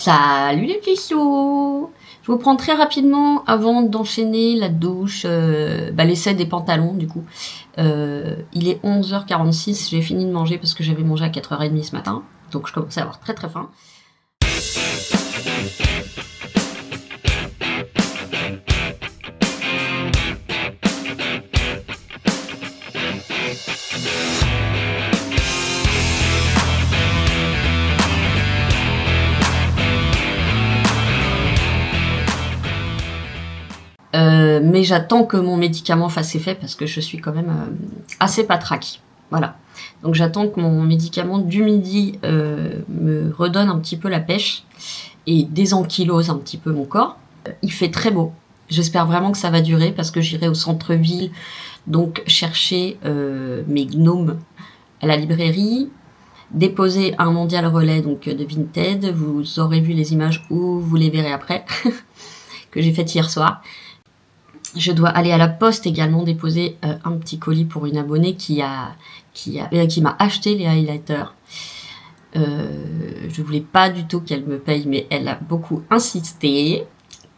Salut les puceaux! Je vous prends très rapidement avant d'enchaîner la douche, l'essai des pantalons du coup. Il est 11h46, j'ai fini de manger parce que j'avais mangé à 4h30 ce matin, donc je commençais à avoir très très faim. Mais j'attends que mon médicament fasse effet parce que je suis quand même assez patraque. Voilà. Donc j'attends que mon médicament du midi me redonne un petit peu la pêche et désankylose un petit peu mon corps. Il fait très beau. J'espère vraiment que ça va durer parce que j'irai au centre-ville donc chercher mes gnomes à la librairie, déposer un mondial relais donc de Vinted. Vous aurez vu les images ou vous les verrez après que j'ai faites hier soir. Je dois aller à la poste également déposer un petit colis pour une abonnée qui m'a acheté les highlighters. Je voulais pas du tout qu'elle me paye, mais elle a beaucoup insisté.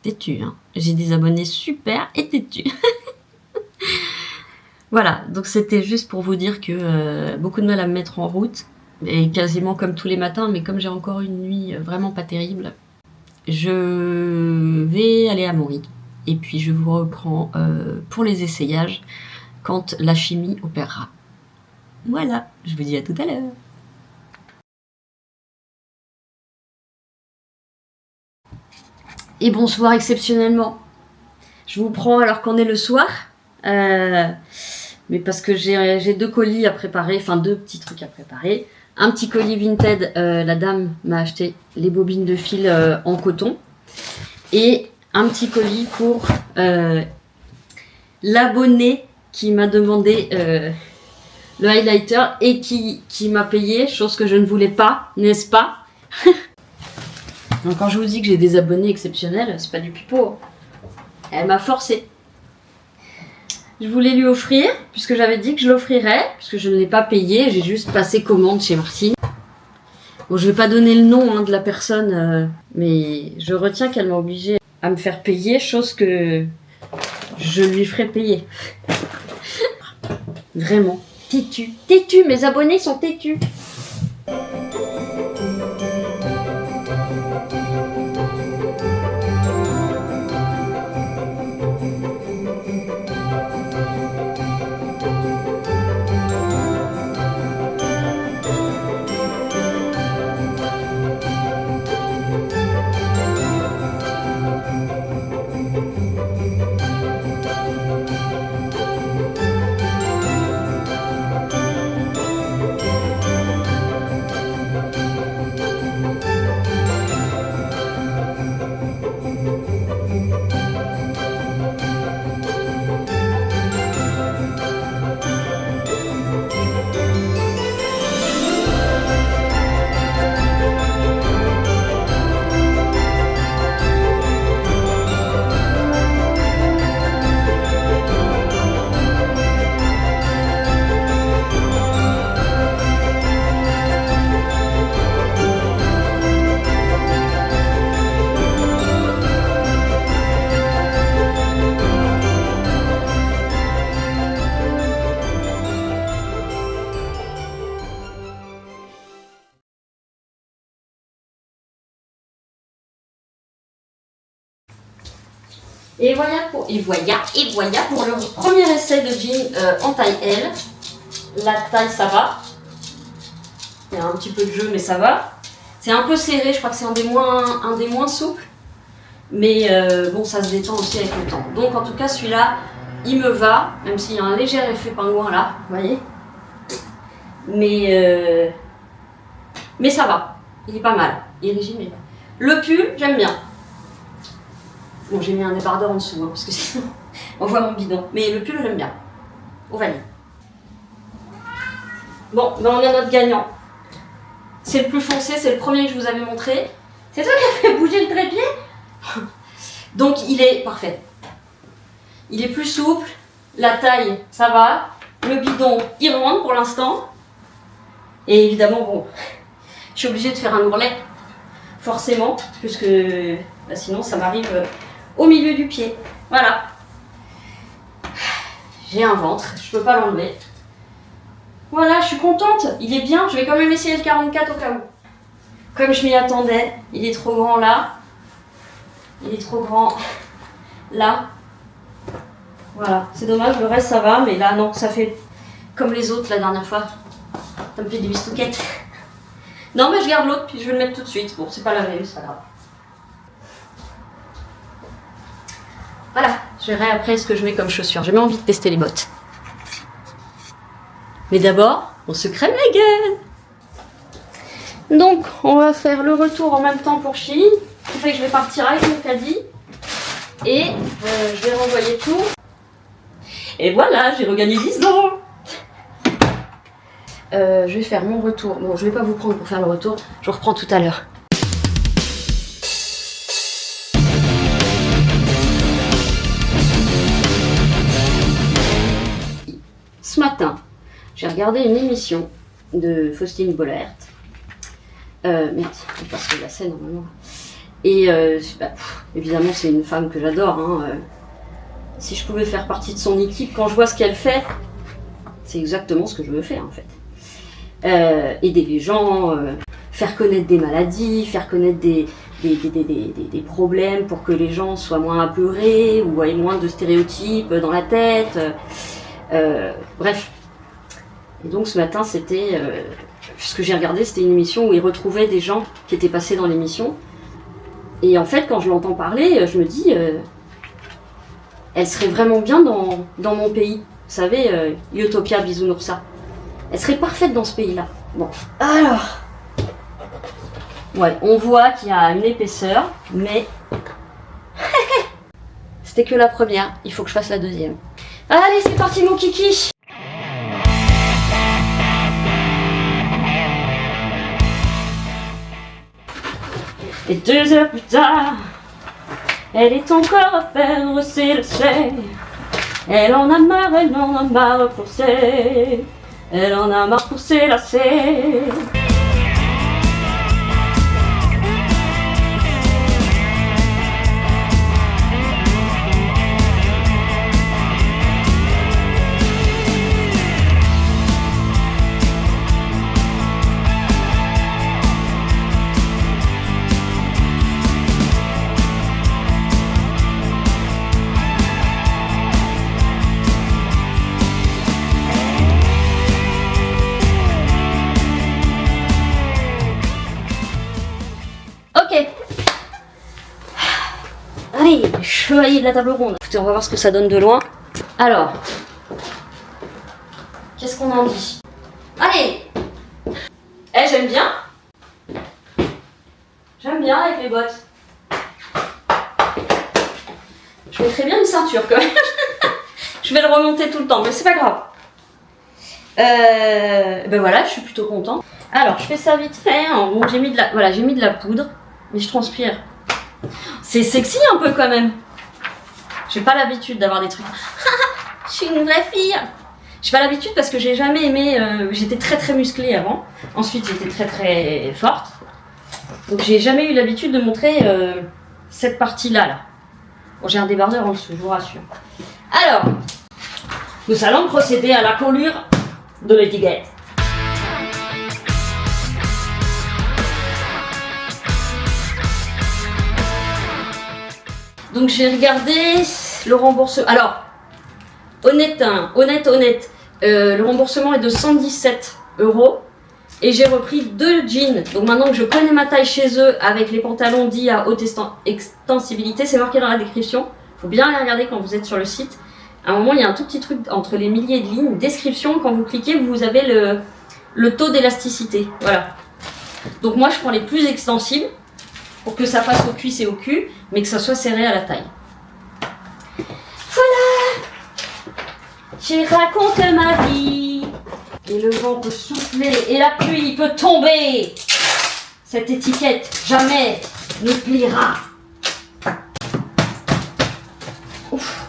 Têtu, hein. J'ai des abonnés super et têtus. Voilà, donc c'était juste pour vous dire que beaucoup de mal à me mettre en route, et quasiment comme tous les matins, mais comme j'ai encore une nuit vraiment pas terrible, je vais aller à mon rythme. Et puis je vous reprends pour les essayages quand la chimie opérera. Voilà, je vous dis à tout à l'heure. Et bonsoir exceptionnellement. Je vous prends alors qu'on est le soir. Mais parce que j'ai deux colis à préparer, enfin deux petits trucs à préparer. Un petit colis Vinted, la dame m'a acheté les bobines de fil en coton. Et un petit colis pour l'abonné qui m'a demandé le highlighter et qui m'a payé, chose que je ne voulais pas, n'est-ce pas? Donc quand je vous dis que j'ai des abonnés exceptionnels, c'est pas du pipeau. Elle m'a forcé. Je voulais lui offrir, puisque j'avais dit que je l'offrirais, puisque je ne l'ai pas payé, j'ai juste passé commande chez Martine. Bon, je vais pas donner le nom de la personne, mais je retiens qu'elle m'a obligée à me faire payer, chose que je lui ferai payer. Vraiment. Têtu. Têtu, mes abonnés sont têtus. Et voilà pour le premier essai de jean en taille L. La taille ça va. Il y a un petit peu de jeu mais ça va. C'est un peu serré, je crois que c'est un des moins souples. Mais bon, ça se détend aussi avec le temps. Donc en tout cas celui-là, il me va, même s'il y a un léger effet pingouin là, vous voyez. Mais ça va, il est pas mal. Il est rigide mais pas. Le pull, j'aime bien. Bon, j'ai mis un débardeur en dessous, hein, parce que sinon on voit mon bidon. Mais le pull, j'aime bien. Au vanille. Bon, ben on a notre gagnant. C'est le plus foncé, c'est le premier que je vous avais montré. C'est toi qui as fait bouger le trépied? Donc il est parfait. Il est plus souple. La taille, ça va. Le bidon, il rentre pour l'instant. Et évidemment, bon, je suis obligée de faire un ourlet. forcément, puisque bah, sinon ça m'arrive au milieu du pied. Voilà. J'ai un ventre, je peux pas l'enlever. Voilà, je suis contente, il est bien, je vais quand même essayer le 44 au cas où. Comme je m'y attendais, il est trop grand là. Il est trop grand là. Voilà, c'est dommage, le reste ça va, mais là non, ça fait comme les autres la dernière fois. Ça me fait des bistouquettes. Non, mais je garde l'autre, puis je vais le mettre tout de suite. Bon, c'est pas la même, c'est pas grave. Voilà, je verrai après ce que je mets comme chaussures. J'ai même envie de tester les bottes. Mais d'abord, on se crème la gueule. Donc, on va faire le retour en même temps pour Chili. Ce qui fait que je vais partir avec mon caddie. Et je vais renvoyer tout. Et voilà, j'ai regagné 10 ans. Je vais faire mon retour. Bon, je vais pas vous prendre pour faire le retour. Je vous reprends tout à l'heure. Ce matin, j'ai regardé une émission de Faustine Bollaert. Merde, je passe la scène normalement. Et évidemment, c'est une femme que j'adore. Hein. Si je pouvais faire partie de son équipe, quand je vois ce qu'elle fait, c'est exactement ce que je veux faire en fait. Aider les gens, faire connaître des maladies, faire connaître des problèmes pour que les gens soient moins apeurés ou aient moins de stéréotypes dans la tête. Bref. Et donc ce matin, c'était... ce que j'ai regardé, c'était une émission où ils retrouvaient des gens qui étaient passés dans l'émission. Et en fait, quand je l'entends parler, je me dis... elle serait vraiment bien dans mon pays. Vous savez, Utopia Bisounoursa. Elle serait parfaite dans ce pays-là. Bon, alors... ouais, on voit qu'il y a une épaisseur, mais... c'était que la première. Il faut que je fasse la deuxième. Allez, c'est parti mon kiki. Et 2 heures plus tard, elle est encore à faire ses lacets. Elle en a marre pour ses... Elle en a marre pour ses lacets. Allez, chevalier de la table ronde. Écoutez, on va voir ce que ça donne de loin. Alors, qu'est-ce qu'on en dit? Allez. J'aime bien. J'aime bien avec les bottes. Je mettrais bien une ceinture quand même. Je vais le remonter tout le temps, mais c'est pas grave. Ben voilà, je suis plutôt contente. Alors, je fais ça vite fait. Bon, j'ai mis de la poudre, mais je transpire. C'est sexy un peu quand même. J'ai pas l'habitude d'avoir des trucs. Je suis une vraie fille. J'ai pas l'habitude parce que j'ai jamais aimé. J'étais très très musclée avant. Ensuite j'étais très très forte. Donc j'ai jamais eu l'habitude de montrer cette partie-là. Là. Bon, j'ai un débardeur en dessous, je vous rassure. Alors, nous allons procéder à la collure de l'étiquette. Donc j'ai regardé le remboursement. Alors, honnête, le remboursement est de 117 € et j'ai repris 2 jeans. Donc maintenant que je connais ma taille chez eux avec les pantalons dits à haute extensibilité, c'est marqué dans la description. Faut bien aller regarder quand vous êtes sur le site. À un moment, il y a un tout petit truc entre les milliers de lignes. Description, quand vous cliquez, vous avez le taux d'élasticité. Voilà. Donc moi, je prends les plus extensibles pour que ça passe aux cuisses et au cul, mais que ça soit serré à la taille. Voilà! J'y raconte ma vie. Et le vent peut souffler et la pluie peut tomber. Cette étiquette jamais ne pliera. Ouf.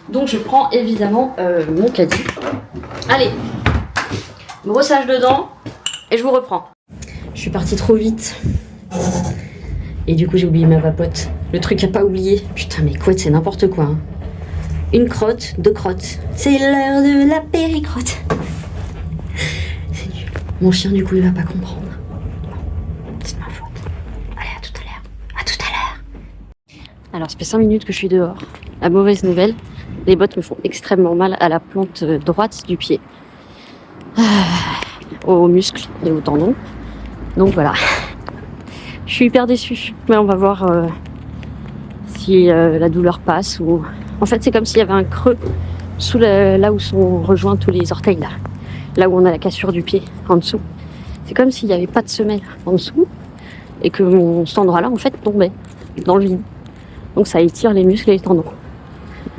Donc je prends évidemment mon caddie. Allez, brossage de dents et je vous reprends. Je suis partie trop vite. Et du coup, j'ai oublié ma vapote. Le truc à pas oublier. Putain, mais couette, c'est n'importe quoi. Hein. Une crotte, 2 crottes. C'est l'heure de la péricrotte. C'est nul. Mon chien, du coup, il va pas comprendre. C'est de ma faute. Allez, à tout à l'heure. À tout à l'heure. Alors, ça fait 5 minutes que je suis dehors. La mauvaise nouvelle, les bottes me font extrêmement mal à la plante droite du pied. Aux muscles et aux tendons. Donc voilà. Je suis hyper déçue. Mais on va voir si la douleur passe ou... En fait, c'est comme s'il y avait un creux sous là où sont rejoints tous les orteils, là où on a la cassure du pied, en dessous. C'est comme s'il n'y avait pas de semelle en dessous et que cet endroit-là, en fait, tombait dans le vide. Donc ça étire les muscles et les tendons.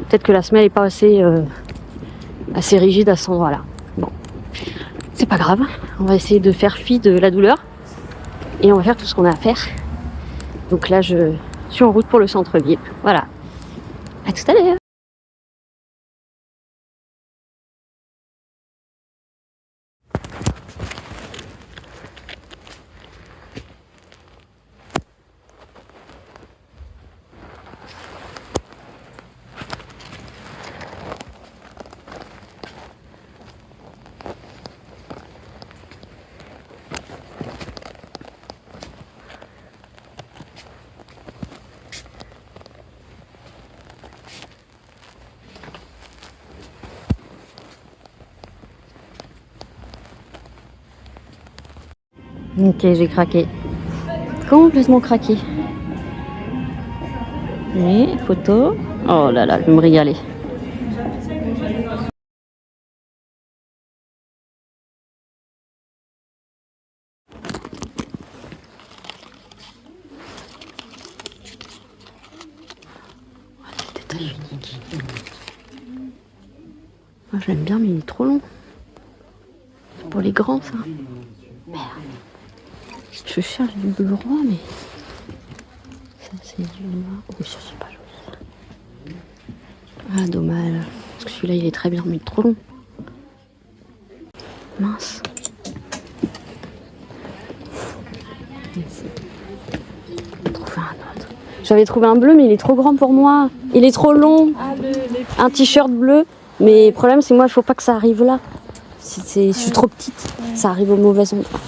Peut-être que la semelle n'est pas assez rigide à cet endroit-là. Bon, c'est pas grave. On va essayer de faire fi de la douleur et on va faire tout ce qu'on a à faire. Donc là, je suis en route pour le centre-ville. Voilà. À tout à l'heure. Ok, j'ai craqué. Complètement craqué. Oui, photo. Oh là là, je vais me régaler. Détail unique. Moi je l'aime bien, mais il est trop long. C'est pour les grands, ça. Merde. Je cherche du bleu roi, mais... Ça, c'est du noir. Oh, ça, c'est pas joli. Ah, dommage. Parce que celui-là, il est très bien, mais il est trop long. Mince. Trouver un autre. J'avais trouvé un bleu, mais il est trop grand pour moi. Il est trop long. Un t-shirt bleu. Mais le problème, c'est que moi, il faut pas que ça arrive là. Je suis trop petite. Ça arrive au mauvais endroit.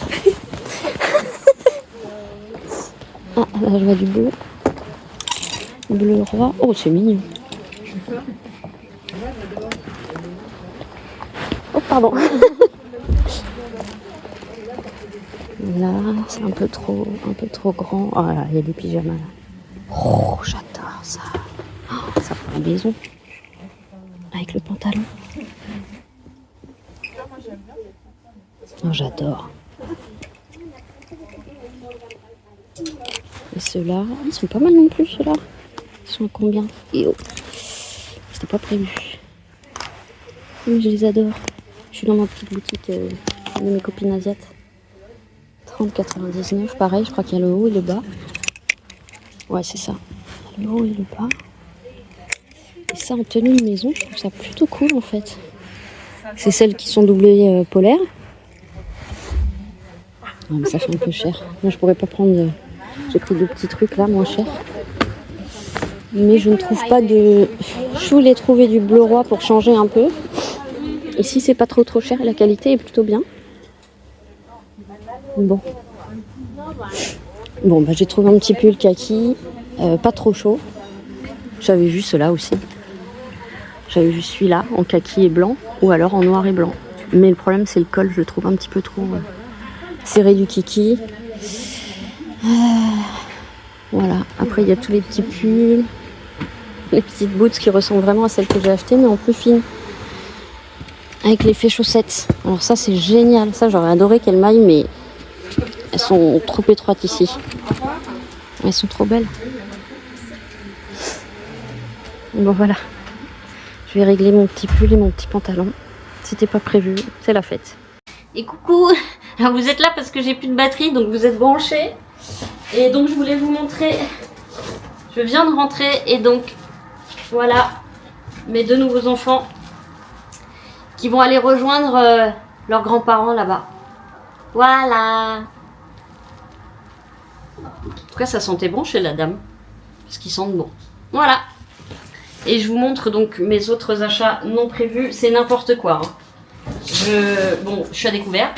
Ah, là, je vois du bleu. Bleu roi. Oh, c'est mignon. Oh, pardon. Là, c'est un peu trop grand. Oh là, il y a des pyjamas là. Oh, j'adore ça. Oh, ça pour la maison. Avec le pantalon. Oh, j'adore. Et ceux-là, ils sont pas mal non plus, ceux-là. Ils sont à combien? Et oh, c'était pas prévu. Mais je les adore. Je suis dans ma petite boutique de mes copines asiates. 30,99, pareil, je crois qu'il y a le haut et le bas. Ouais, c'est ça. Le haut et le bas. Et ça, en tenue de maison, je trouve ça plutôt cool en fait. C'est celles qui sont doublées polaires. Non, mais ça fait un peu cher. Moi, je pourrais pas prendre. J'ai pris 2 petits trucs là, moins cher. Mais je ne trouve pas de. Je voulais trouver du bleu roi pour changer un peu. Et si c'est pas trop cher, la qualité est plutôt bien. Bon. Bon, bah j'ai trouvé un petit pull kaki, pas trop chaud. J'avais vu ceux-là aussi. J'avais vu celui-là en kaki et blanc, ou alors en noir et blanc. Mais le problème, c'est le col, je le trouve un petit peu trop serré du kiki. Voilà. Après, il y a tous les petits pulls, les petites boots qui ressemblent vraiment à celles que j'ai achetées, mais en plus fines. Avec l'effet chaussettes. Alors ça, c'est génial. Ça, j'aurais adoré qu'elles m'aillent, mais elles sont trop étroites ici. Elles sont trop belles. Bon, voilà. Je vais régler mon petit pull et mon petit pantalon. C'était pas prévu, c'est la fête. Et coucou. Alors vous êtes là parce que j'ai plus de batterie, donc vous êtes branchés. Et donc je voulais vous montrer. Je viens de rentrer et donc voilà mes 2 nouveaux enfants qui vont aller rejoindre leurs grands-parents là-bas. Voilà. tout cas, ça sentait bon chez la dame. Parce qu'ils sentent bon. Voilà. Et je vous montre donc mes autres achats non prévus. C'est n'importe quoi. Hein. Bon, je suis à découvert.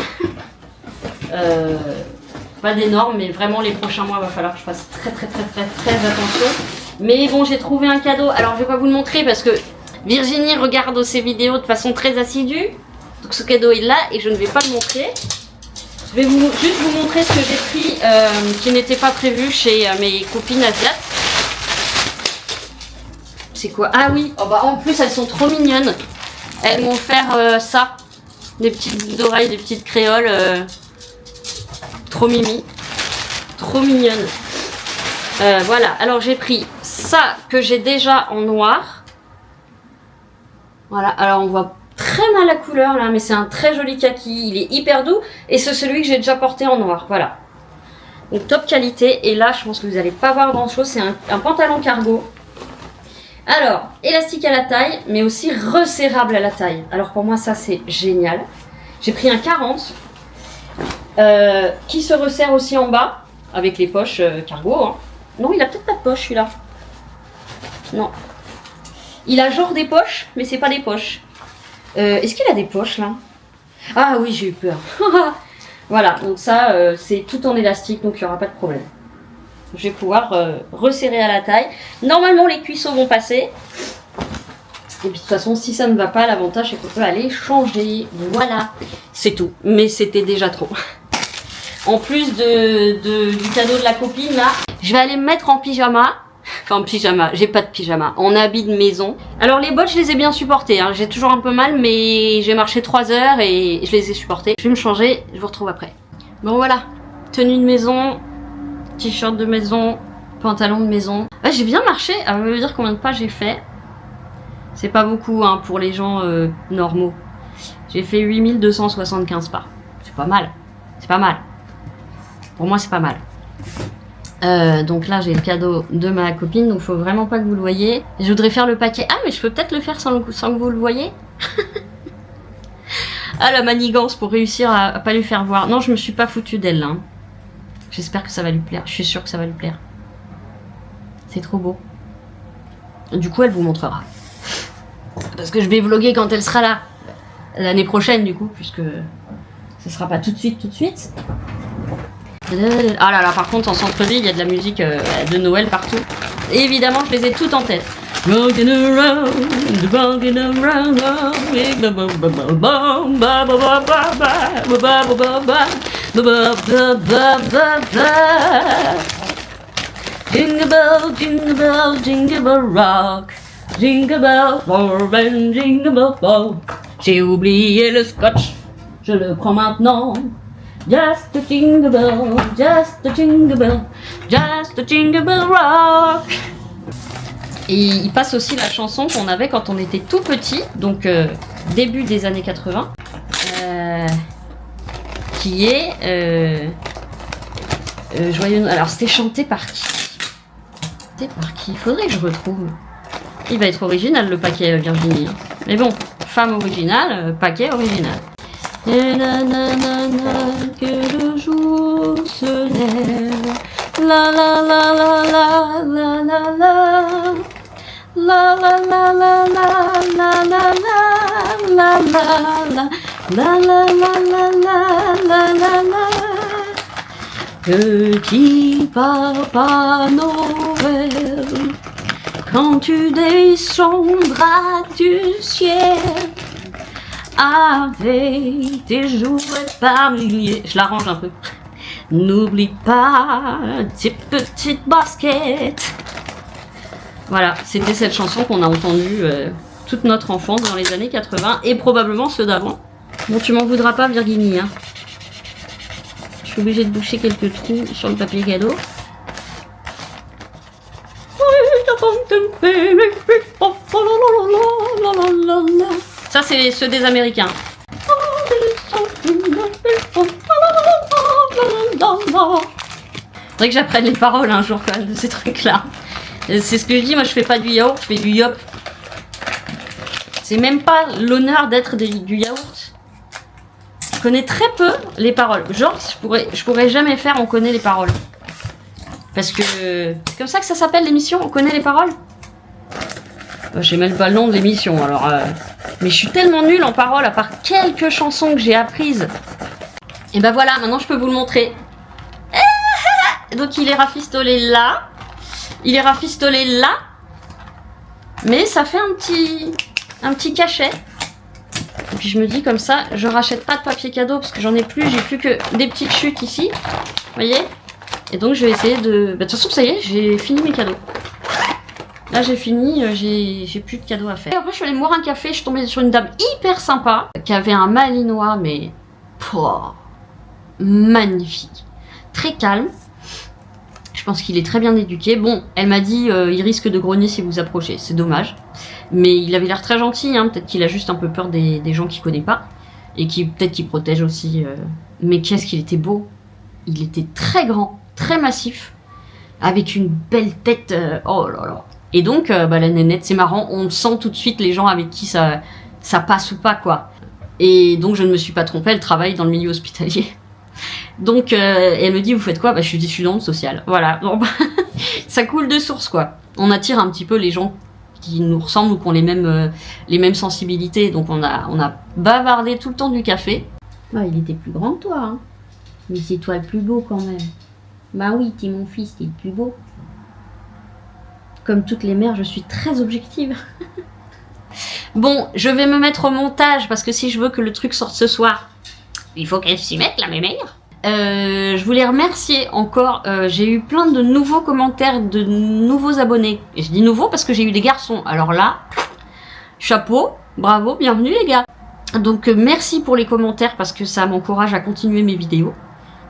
Pas d'énorme, mais vraiment les prochains mois, il va falloir que je fasse très attention. Mais bon, j'ai trouvé un cadeau. Alors, je vais pas vous le montrer parce que Virginie regarde ces vidéos de façon très assidue. Donc, ce cadeau est là et je ne vais pas le montrer. Je vais juste vous montrer ce que j'ai pris qui n'était pas prévu chez mes copines asiates. C'est quoi? Ah oui, oh bah, en plus elles sont trop mignonnes. Elles m'ont offert ça. Des petites boucles d'oreilles, des petites créoles. Trop mimi. Trop mignonnes. Voilà, alors j'ai pris ça que j'ai déjà en noir. Voilà, alors on voit très mal la couleur là, mais c'est un très joli kaki. Il est hyper doux et c'est celui que j'ai déjà porté en noir. Voilà. Donc top qualité. Et là, je pense que vous n'allez pas voir grand chose. C'est un pantalon cargo. Alors, élastique à la taille, mais aussi resserrable à la taille. Alors pour moi, ça c'est génial. J'ai pris un 40 qui se resserre aussi en bas avec les poches cargo. Hein. Non, il a peut-être pas de poche celui-là. Non. Il a genre des poches, mais c'est pas des poches. Est-ce qu'il a des poches là? Ah oui, j'ai eu peur. Voilà, donc ça c'est tout en élastique, donc il n'y aura pas de problème. Je vais pouvoir resserrer à la taille. Normalement, les cuisseaux vont passer. Et puis de toute façon, si ça ne va pas, l'avantage c'est qu'on peut aller changer. Voilà, c'est tout. Mais c'était déjà trop. En plus du cadeau de la copine, là, je vais aller me mettre en pyjama. Enfin, en pyjama, j'ai pas de pyjama. En habit de maison. Alors les bottes, je les ai bien supportées. Hein. J'ai toujours un peu mal, mais j'ai marché 3 heures et je les ai supportées. Je vais me changer, je vous retrouve après. Bon voilà, tenue de maison. T-shirt de maison, pantalon de maison. Ah, j'ai bien marché, à me dire combien de pas j'ai fait. C'est pas beaucoup hein, pour les gens normaux. J'ai fait 8275 pas. C'est pas mal. C'est pas mal. Pour moi, c'est pas mal. Donc là, j'ai le cadeau de ma copine, donc faut vraiment pas que vous le voyez. Je voudrais faire le paquet. Ah, mais je peux peut-être le faire sans que vous le voyez. Ah, la manigance pour réussir à pas lui faire voir. Non, je me suis pas foutue d'elle là. Hein. J'espère que ça va lui plaire. Je suis sûre que ça va lui plaire. C'est trop beau. Du coup, elle vous montrera. Parce que je vais vlogger quand elle sera là. L'année prochaine, du coup, puisque ce sera pas tout de suite. Ah là là, par contre, en centre-ville, il y a de la musique de Noël partout. Et évidemment, je les ai toutes en tête. Rockin' around, rockin' around, jingle bell, jingle bell, jingle bell rock, jingle bell, and jingle bell fall. J'ai oublié le scotch, je le prends maintenant. Just a jingle bell, just a jingle bell, just a jingle bell rock. Et il passe aussi la chanson qu'on avait quand on était tout petit, donc début des années 80, qui est Joyeux. Alors c'était chanté par qui? C'était par qui? Il faudrait que je retrouve. Il va être original le paquet Virginie. Mais bon, femme originale, paquet original. Et nanana, que le jour se lève. La la la la la la la la. La la la la la la la la la la la la la la la. Petit papa Noël, quand tu descendras du ciel avec tes jouets par milliers. Je l'arrange un peu. N'oublie pas tes petites baskets. Voilà, c'était cette chanson qu'on a entendue toute notre enfance dans les années 80 et probablement ceux d'avant. Bon, tu m'en voudras pas, Virginie. Hein. Je suis obligée de boucher quelques trous sur le papier cadeau. Ça, c'est ceux des Américains. Faudrait que j'apprenne les paroles un jour quand même de ces trucs-là. C'est ce que je dis, moi je fais pas du yaourt, je fais du yop. C'est même pas l'honneur d'être du yaourt. Je connais très peu les paroles. Genre, je pourrais jamais faire on connaît les paroles. Parce que c'est comme ça que ça s'appelle l'émission, on connaît les paroles. J'ai même pas le nom de l'émission, alors... Mais je suis tellement nulle en paroles, à part quelques chansons que j'ai apprises. Et ben voilà, maintenant je peux vous le montrer. Donc il est rafistolé là. Il est rafistolé là. Mais ça fait un petit cachet. Et puis je me dis comme ça, je rachète pas de papier cadeau parce que j'en ai plus. J'ai plus que des petites chutes ici. Vous voyez? Et donc je vais essayer de... Bah, de toute façon ça y est, j'ai fini mes cadeaux. Là j'ai fini, j'ai plus de cadeaux à faire. Et après je suis allée boire un café, je suis tombée sur une dame hyper sympa qui avait un malinois mais magnifique, très calme. Je pense qu'il est très bien éduqué. Bon, elle m'a dit il risque de grogner si vous approchez, c'est dommage. Mais il avait l'air très gentil, hein. Peut-être qu'il a juste un peu peur des gens qu'il connaît pas et qui peut-être qu'il protège aussi. Mais qu'est-ce qu'il était beau! Il était très grand, très massif, avec une belle tête. Oh là là! Et donc, la nénette, c'est marrant, on sent tout de suite les gens avec qui ça passe ou pas, quoi. Et donc, je ne me suis pas trompée, elle travaille dans le milieu hospitalier. Donc, elle me dit, vous faites quoi? Bah, je suis dans le social. Voilà. Bon, bah, ça coule de source, quoi. On attire un petit peu les gens qui nous ressemblent ou qui ont les mêmes sensibilités. Donc, on a bavardé tout le temps du café. Ah, il était plus grand que toi, hein. Mais c'est toi le plus beau, quand même. Bah oui, t'es mon fils, t'es le plus beau. Comme toutes les mères, je suis très objective. Bon, je vais me mettre au montage parce que si je veux que le truc sorte ce soir, il faut qu'elle s'y mette, la mémère. Je voulais remercier encore. J'ai eu plein de nouveaux commentaires, de nouveaux abonnés. Et je dis nouveaux parce que j'ai eu des garçons. Alors là, chapeau, bravo, bienvenue les gars. Donc merci pour les commentaires parce que ça m'encourage à continuer mes vidéos.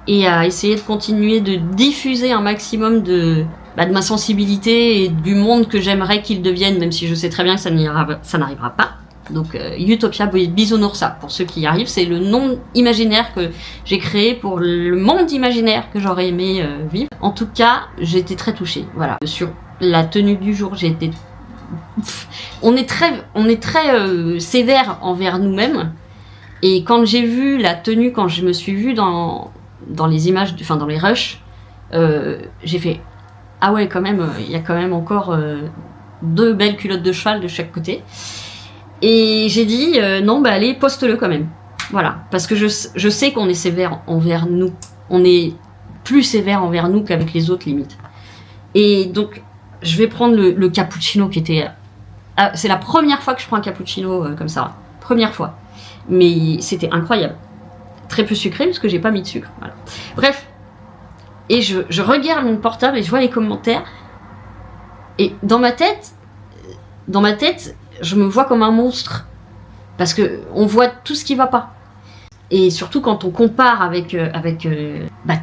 Et à essayer de continuer de diffuser un maximum de ma sensibilité et du monde que j'aimerais qu'il devienne, même si je sais très bien que ça n'arrivera pas. Donc Utopia Bisounoursa, pour ceux qui y arrivent, c'est le nom imaginaire que j'ai créé pour le monde imaginaire que j'aurais aimé vivre. En tout cas, j'ai été très touchée. Voilà. Sur la tenue du jour, j'ai été... On est très sévère envers nous-mêmes. Et quand j'ai vu la tenue, quand je me suis vue dans les images, enfin dans les rushs, j'ai fait ah ouais, quand même, il y a quand même encore 2 belles culottes de cheval de chaque côté. Et j'ai dit non, bah allez, poste-le quand même. Voilà, parce que je sais qu'on est sévère envers nous. On est plus sévère envers nous qu'avec les autres limite. Et donc je vais prendre le cappuccino qui était... c'est la première fois que je prends un cappuccino comme ça. Première fois. Mais c'était incroyable. Très peu sucré parce que j'ai pas mis de sucre. Voilà. Bref. Et je regarde mon portable et je vois les commentaires. Et dans ma tête, je me vois comme un monstre. Parce que on voit tout ce qui va pas. Et surtout quand on compare avec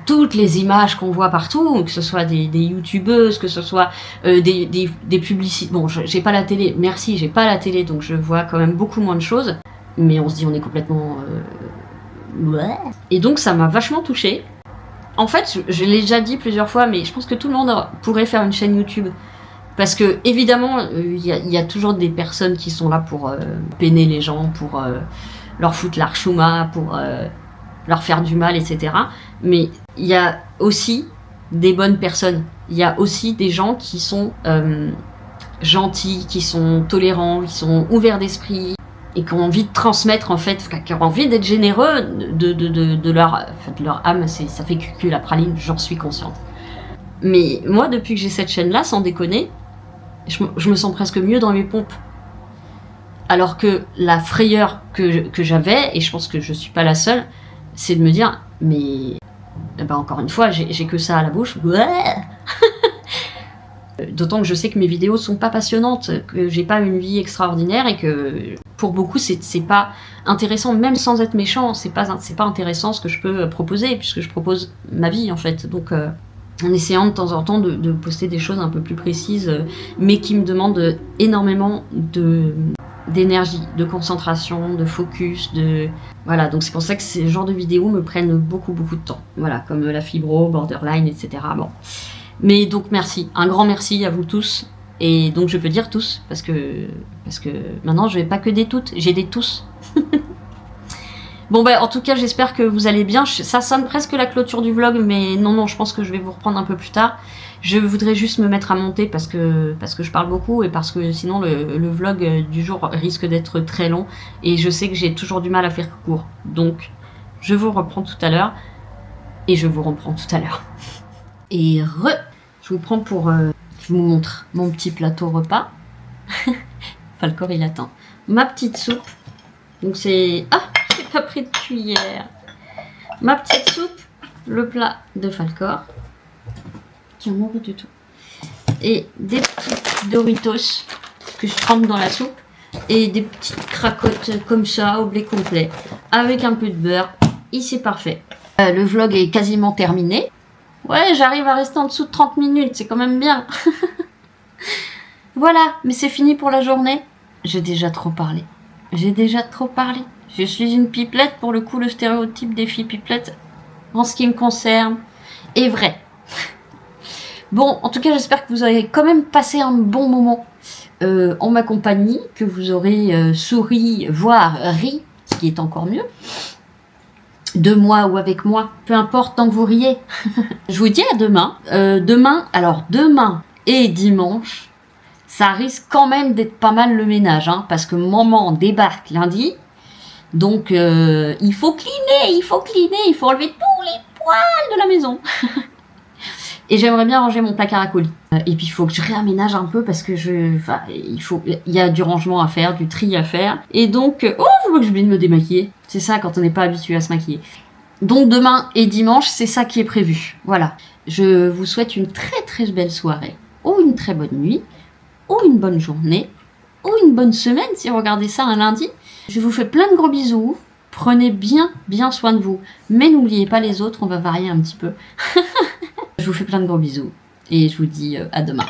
toutes les images qu'on voit partout, que ce soit des youtubeuses, que ce soit des publicités. Bon, j'ai pas la télé, merci, j'ai pas la télé, donc je vois quand même beaucoup moins de choses. Mais on se dit on est complètement... Ouais. Et donc ça m'a vachement touchée. En fait, je l'ai déjà dit plusieurs fois, mais je pense que tout le monde pourrait faire une chaîne YouTube. Parce que, évidemment, il y a toujours des personnes qui sont là pour peiner les gens, pour leur foutre l'archouma, pour leur faire du mal, etc. Mais il y a aussi des bonnes personnes. Il y a aussi des gens qui sont gentils, qui sont tolérants, qui sont ouverts d'esprit, et qui ont envie de transmettre, en fait, qui ont envie d'être généreux de leur âme. Ça fait cucu la praline, j'en suis consciente. Mais moi, depuis que j'ai cette chaîne-là, sans déconner, je me sens presque mieux dans mes pompes. Alors que la frayeur que j'avais, et je pense que je suis pas la seule, c'est de me dire, mais encore une fois, j'ai que ça à la bouche. D'autant que je sais que mes vidéos sont pas passionnantes, que j'ai pas une vie extraordinaire et que pour beaucoup c'est pas intéressant, même sans être méchant, c'est pas intéressant ce que je peux proposer puisque je propose ma vie en fait. Donc en essayant de temps en temps de poster des choses un peu plus précises, mais qui me demandent énormément d'énergie, de concentration, de focus, voilà, donc c'est pour ça que ces genres de vidéos me prennent beaucoup de temps. Voilà, comme la fibro, borderline, etc. Bon. Mais donc merci, un grand merci à vous tous. Et donc je peux dire tous, parce que maintenant je vais pas que des toutes, j'ai des tous. Bon en tout cas j'espère que vous allez bien. Ça sonne presque la clôture du vlog, mais non, je pense que je vais vous reprendre un peu plus tard. Je voudrais juste me mettre à monter parce que je parle beaucoup et parce que sinon le vlog du jour risque d'être très long et je sais que j'ai toujours du mal à faire court. Donc je vous reprends tout à l'heure et je vous reprends tout à l'heure. Et je vous prends pour... je vous montre mon petit plateau repas. Falcor il attend. Ma petite soupe. Donc c'est... Ah, j'ai pas pris de cuillère. Ma petite soupe, le plat de Falcor. Qui en manque du tout. Et des petits Doritos que je trempe dans la soupe. Et des petites cracottes comme ça au blé complet. Avec un peu de beurre. Et c'est parfait. Le vlog est quasiment terminé. Ouais, j'arrive à rester en dessous de 30 minutes. C'est quand même bien. Voilà, mais c'est fini pour la journée. J'ai déjà trop parlé. Je suis une pipelette. Pour le coup, le stéréotype des filles pipelettes, en ce qui me concerne, est vrai. Bon, en tout cas, j'espère que vous avez quand même passé un bon moment en ma compagnie, que vous aurez souri, voire ri, ce qui est encore mieux. De moi ou avec moi, peu importe, tant que vous riez. Je vous dis à demain. Demain et dimanche, ça risque quand même d'être pas mal le ménage, hein, parce que maman débarque lundi. Donc, il faut cleaner, il faut enlever tous les poils de la maison. Et j'aimerais bien ranger mon placard à colis. Et puis, il faut que je réaménage un peu parce que il y a du rangement à faire, du tri à faire. Et donc, oh, faut pas que j'oublie de me démaquiller. C'est ça quand on n'est pas habitué à se maquiller. Donc, demain et dimanche, c'est ça qui est prévu. Voilà. Je vous souhaite une très très belle soirée, ou une très bonne nuit, ou une bonne journée, ou une bonne semaine si vous regardez ça un lundi. Je vous fais plein de gros bisous. Prenez bien soin de vous. Mais n'oubliez pas les autres, on va varier un petit peu. Je vous fais plein de gros bisous. Et je vous dis à demain.